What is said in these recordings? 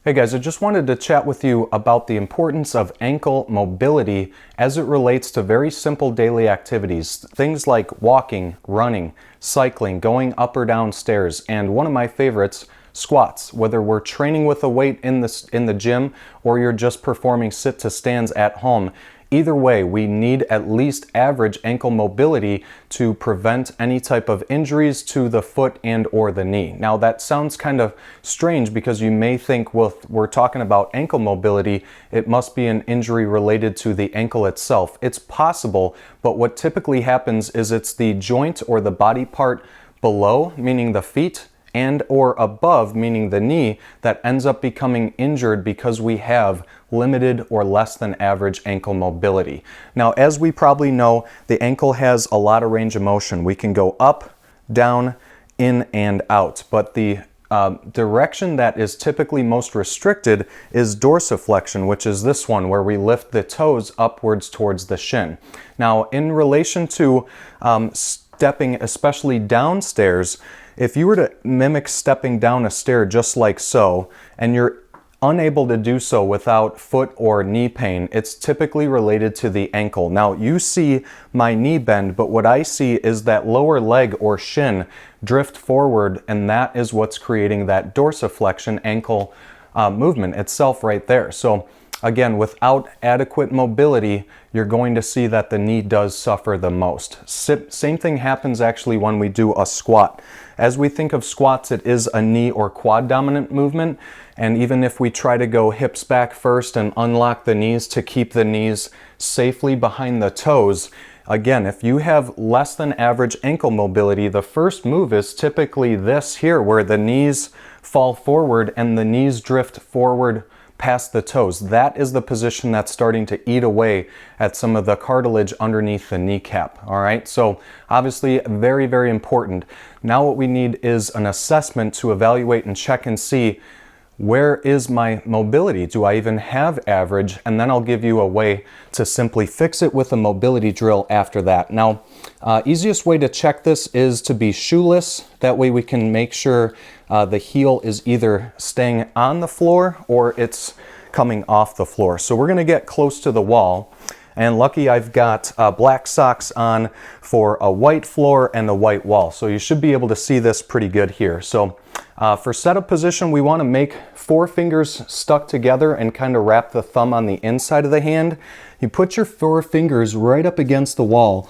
Hey guys, I just wanted to chat with you about the importance of ankle mobility as it relates to very simple daily activities. Things like walking, running, cycling, going up or down stairs, and one of my favorites, squats. Whether we're training with a weight in the gym or you're just performing sit to stands at home, either way, we need at least average ankle mobility to prevent any type of injuries to the foot and or the knee. Now that sounds kind of strange because you may think, well, if we're talking about ankle mobility, it must be an injury related to the ankle itself. It's possible, but what typically happens is it's the joint or the body part below, meaning the feet, and or above, meaning the knee, that ends up becoming injured because we have limited or less than average ankle mobility. Now, as we probably know, the ankle has a lot of range of motion. We can go up, down, in, and out, but the direction that is typically most restricted is dorsiflexion, which is this one where we lift the toes upwards towards the shin. Now, in relation to stepping, especially downstairs, if you were to mimic stepping down a stair just like so, and you're unable to do so without foot or knee pain, it's typically related to the ankle. Now, you see my knee bend, but what I see is that lower leg or shin drift forward, and that is what's creating that dorsiflexion ankle movement itself right there. So again, without adequate mobility, you're going to see that the knee does suffer the most. Same thing happens actually when we do a squat. As we think of squats, it is a knee or quad dominant movement. And even if we try to go hips back first and unlock the knees to keep the knees safely behind the toes, again, if you have less than average ankle mobility, the first move is typically this here, where the knees fall forward and the knees drift forward past the toes. That is the position that's starting to eat away at some of the cartilage underneath the kneecap. All right, so obviously very, very important. Now what we need is an assessment to evaluate and check and see, where is my mobility? Do I even have average? And then I'll give you a way to simply fix it with a mobility drill after that. Now, easiest way to check this is to be shoeless. That way we can make sure the heel is either staying on the floor or it's coming off the floor. So we're gonna get close to the wall. And lucky I've got black socks on for a white floor and a white wall. So you should be able to see this pretty good here. So for setup position, we want to make 4 fingers stuck together and kind of wrap the thumb on the inside of the hand. You put your 4 fingers right up against the wall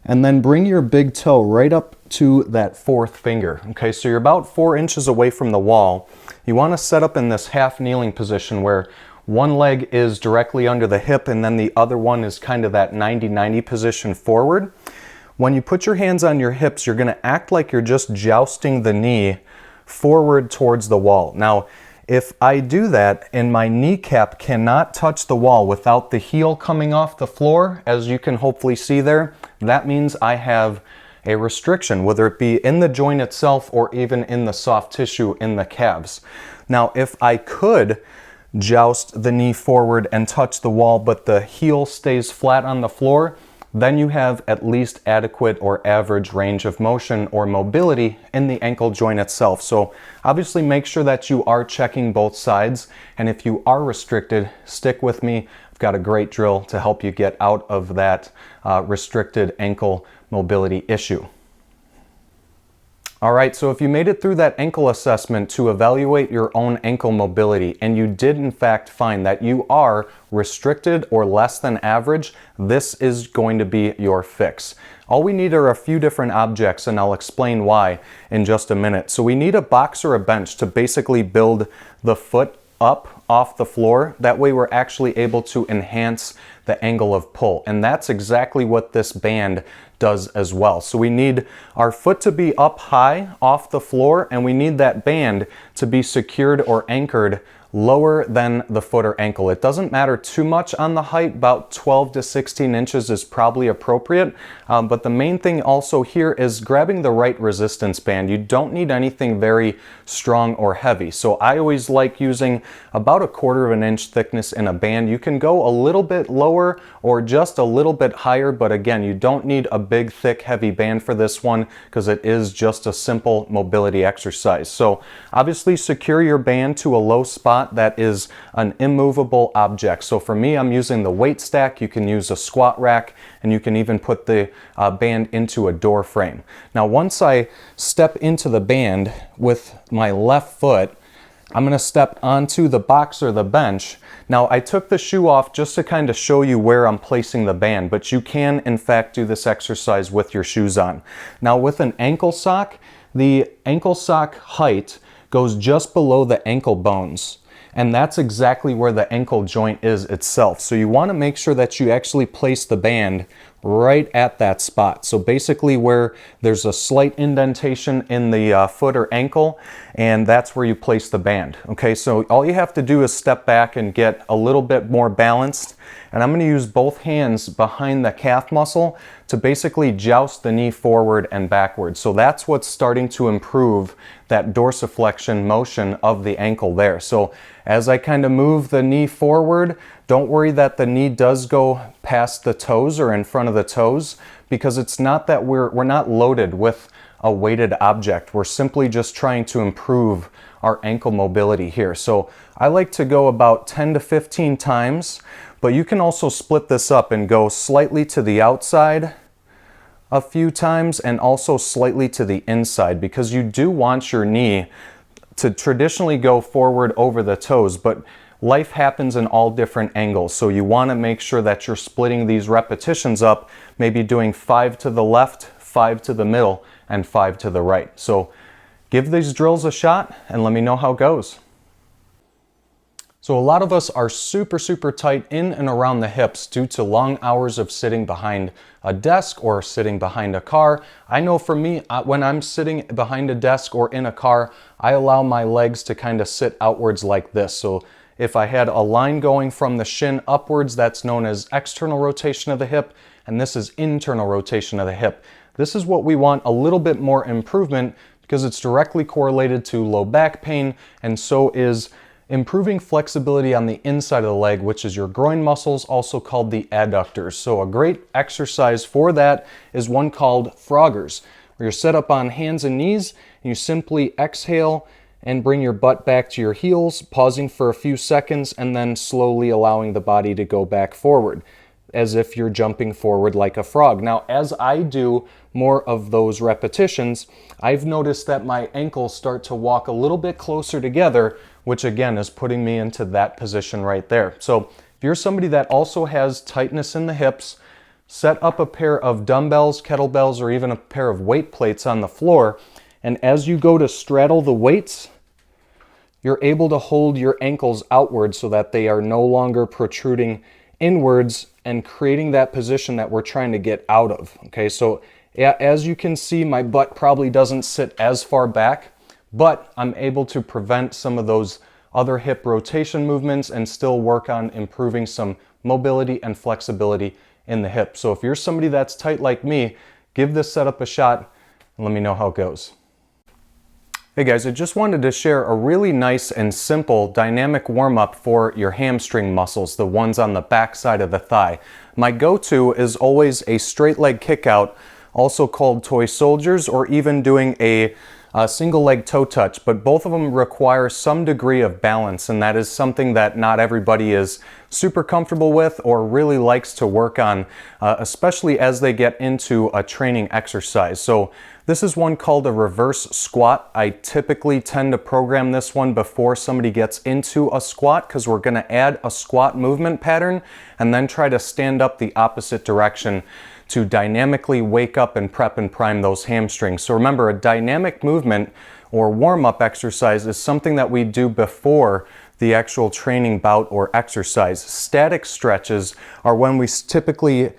and then bring your big toe right up to that 4th finger. Okay, so you're about 4 inches away from the wall. You want to set up in this half kneeling position where one leg is directly under the hip and then the other one is kind of that 90-90 position forward. When you put your hands on your hips, you're going to act like you're just jousting the knee forward towards the wall. Now, if I do that and my kneecap cannot touch the wall without the heel coming off the floor, as you can hopefully see there, that means I have a restriction, whether it be in the joint itself or even in the soft tissue in the calves. Now, if I could joust the knee forward and touch the wall, but the heel stays flat on the floor, then you have at least adequate or average range of motion or mobility in the ankle joint itself. So obviously make sure that you are checking both sides, and if you are restricted, stick with me. I've got a great drill to help you get out of that restricted ankle mobility issue. All right, so if you made it through that ankle assessment to evaluate your own ankle mobility and you did in fact find that you are restricted or less than average, this is going to be your fix. All we need are a few different objects, and I'll explain why in just a minute. So we need a box or a bench to basically build the foot up off the floor. That way we're actually able to enhance the angle of pull, and that's exactly what this band does as well. So we need our foot to be up high off the floor, and we need that band to be secured or anchored lower than the foot or ankle. It doesn't matter too much on the height, about 12 to 16 inches is probably appropriate. But the main thing also here is grabbing the right resistance band. You don't need anything very strong or heavy. So I always like using about 1/4 of an inch thickness in a band. You can go a little bit lower or just a little bit higher, but again, you don't need a big, thick, heavy band for this one because it is just a simple mobility exercise. So obviously secure your band to a low spot squat that is an immovable object. So for me, I'm using the weight stack. You can use a squat rack, and you can even put the band into a door frame. Now, once I step into the band with my left foot, I'm going to step onto the box or the bench. Now, I took the shoe off just to kind of show you where I'm placing the band, but you can in fact do this exercise with your shoes on. Now, with an ankle sock, the ankle sock height goes just below the ankle bones, and that's exactly where the ankle joint is itself. So you want to make sure that you actually place the band right at that spot. So basically where there's a slight indentation in the foot or ankle, and that's where you place the band. Okay, so all you have to do is step back and get a little bit more balanced. And I'm going to use both hands behind the calf muscle to basically joust the knee forward and backward. So that's what's starting to improve that dorsiflexion motion of the ankle there. So as I kind of move the knee forward, don't worry that the knee does go past the toes or in front of the toes, because it's not that we're not loaded with a weighted object. We're simply just trying to improve our ankle mobility here. So I like to go about 10 to 15 times, but you can also split this up and go slightly to the outside a few times and also slightly to the inside, because you do want your knee to traditionally go forward over the toes, but life happens in all different angles. So you want to make sure that you're splitting these repetitions up, maybe doing 5 to the left, 5 to the middle, and 5 to the right. So give these drills a shot and let me know how it goes. So a lot of us are super tight in and around the hips due to long hours of sitting behind a desk or sitting behind a car. I know for me, when I'm sitting behind a desk or in a car, I allow my legs to kind of sit outwards like this. So if I had a line going from the shin upwards, that's known as external rotation of the hip, and this is internal rotation of the hip. This is what we want a little bit more improvement, because it's directly correlated to low back pain, and so is improving flexibility on the inside of the leg, which is your groin muscles, also called the adductors. So a great exercise for that is one called froggers, where you're set up on hands and knees, and you simply exhale and bring your butt back to your heels, pausing for a few seconds, and then slowly allowing the body to go back forward, as if you're jumping forward like a frog. Now, as I do more of those repetitions, I've noticed that my ankles start to walk a little bit closer together, which again is putting me into that position right there. So if you're somebody that also has tightness in the hips, set up a pair of dumbbells, kettlebells, or even a pair of weight plates on the floor, and as you go to straddle the weights, you're able to hold your ankles outward so that they are no longer protruding inwards and creating that position that we're trying to get out of. Okay, so yeah, as you can see, my butt probably doesn't sit as far back, but I'm able to prevent some of those other hip rotation movements and still work on improving some mobility and flexibility in the hip. So if you're somebody that's tight like me, give this setup a shot and let me know how it goes. Hey guys, I just wanted to share a really nice and simple dynamic warm-up for your hamstring muscles, the ones on the back side of the thigh. My go-to is always a straight leg kick out, also called toy soldiers, or even doing a single leg toe touch, but both of them require some degree of balance, and that is something that not everybody is super comfortable with or really likes to work on, especially as they get into a training exercise. So this is one called a reverse squat. I typically tend to program this one before somebody gets into a squat, because we're going to add a squat movement pattern and then try to stand up the opposite direction to dynamically wake up and prep and prime those hamstrings. So remember, a dynamic movement or warm-up exercise is something that we do before the actual training bout or exercise. Static stretches are when we typically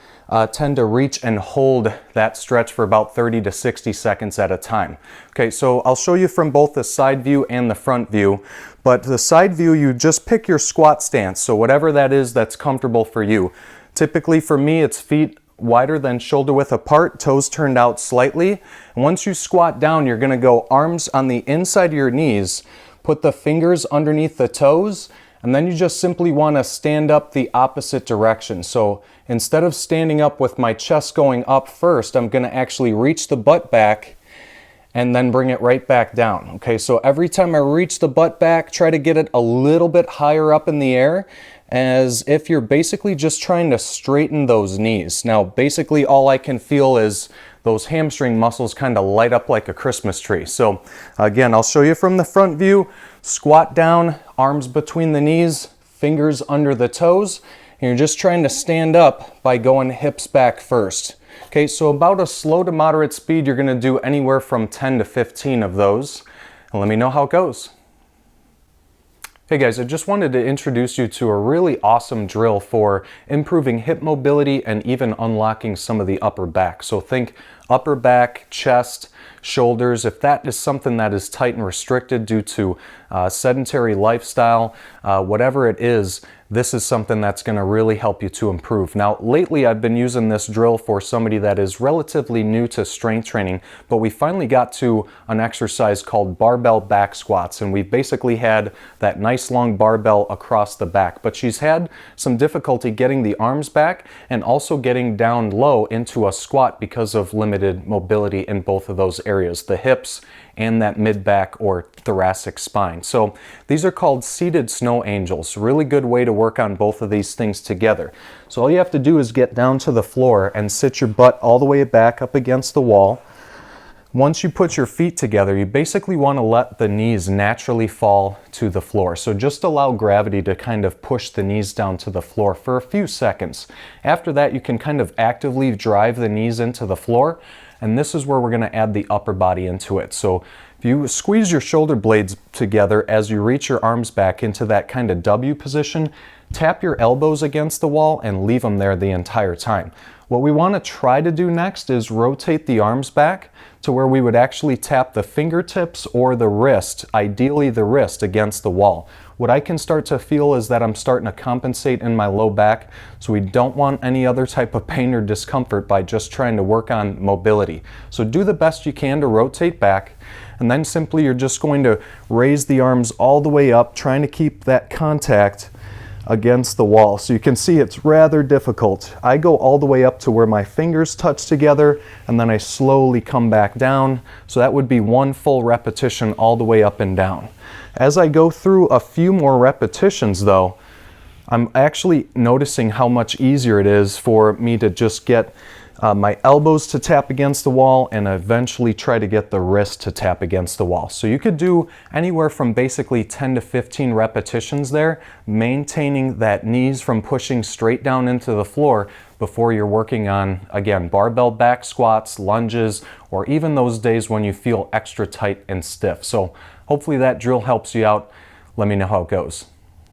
tend to reach and hold that stretch for about 30 to 60 seconds at a time. Okay, so I'll show you from both the side view and the front view, but the side view, you just pick your squat stance, so whatever that is that's comfortable for you. Typically for me, it's feet wider than shoulder width apart, toes turned out slightly. And once you squat down, you're gonna go arms on the inside of your knees, put the fingers underneath the toes, and then you just simply wanna stand up the opposite direction. So instead of standing up with my chest going up first, I'm gonna actually reach the butt back and then bring it right back down. Okay, so every time I reach the butt back, try to get it a little bit higher up in the air, as if you're basically just trying to straighten those knees. Now, basically all I can feel is those hamstring muscles kind of light up like a Christmas tree. So again, I'll show you from the front view. Squat down, arms between the knees, fingers under the toes, and you're just trying to stand up by going hips back first. Okay, so about a slow to moderate speed, you're gonna do anywhere from 10 to 15 of those. And let me know how it goes. Hey guys, I just wanted to introduce you to a really awesome drill for improving hip mobility and even unlocking some of the upper back. So think upper back, chest, shoulders. If that is something that is tight and restricted due to sedentary lifestyle, whatever it is, this is something that's going to really help you to improve. Now, lately I've been using this drill for somebody that is relatively new to strength training, but we finally got to an exercise called barbell back squats, and we've basically had that nice long barbell across the back, but she's had some difficulty getting the arms back and also getting down low into a squat because of limited mobility in both of those areas, the hips and that mid-back or thoracic spine. So these are called seated snow angels. Really good way to work on both of these things together. So all you have to do is get down to the floor and sit your butt all the way back up against the wall. Once you put your feet together, you basically want to let the knees naturally fall to the floor. So just allow gravity to kind of push the knees down to the floor for a few seconds. After that, you can kind of actively drive the knees into the floor. And this is where we're going to add the upper body into it. So if you squeeze your shoulder blades together as you reach your arms back into that kind of W position, tap your elbows against the wall and leave them there the entire time. What we want to try to do next is rotate the arms back to where we would actually tap the fingertips or the wrist, ideally the wrist, against the wall. What I can start to feel is that I'm starting to compensate in my low back, so we don't want any other type of pain or discomfort by just trying to work on mobility. So do the best you can to rotate back, and then simply you're just going to raise the arms all the way up, trying to keep that contact against the wall. So you can see it's rather difficult. I go all the way up to where my fingers touch together, and then I slowly come back down. So that would be one full repetition all the way up and down. As I go through a few more repetitions though, I'm actually noticing how much easier it is for me to just get my elbows to tap against the wall and eventually try to get the wrist to tap against the wall. So you could do anywhere from basically 10 to 15 repetitions there, maintaining that knees from pushing straight down into the floor before you're working on, again, barbell back squats, lunges, or even those days when you feel extra tight and stiff. So hopefully that drill helps you out. Let me know how it goes.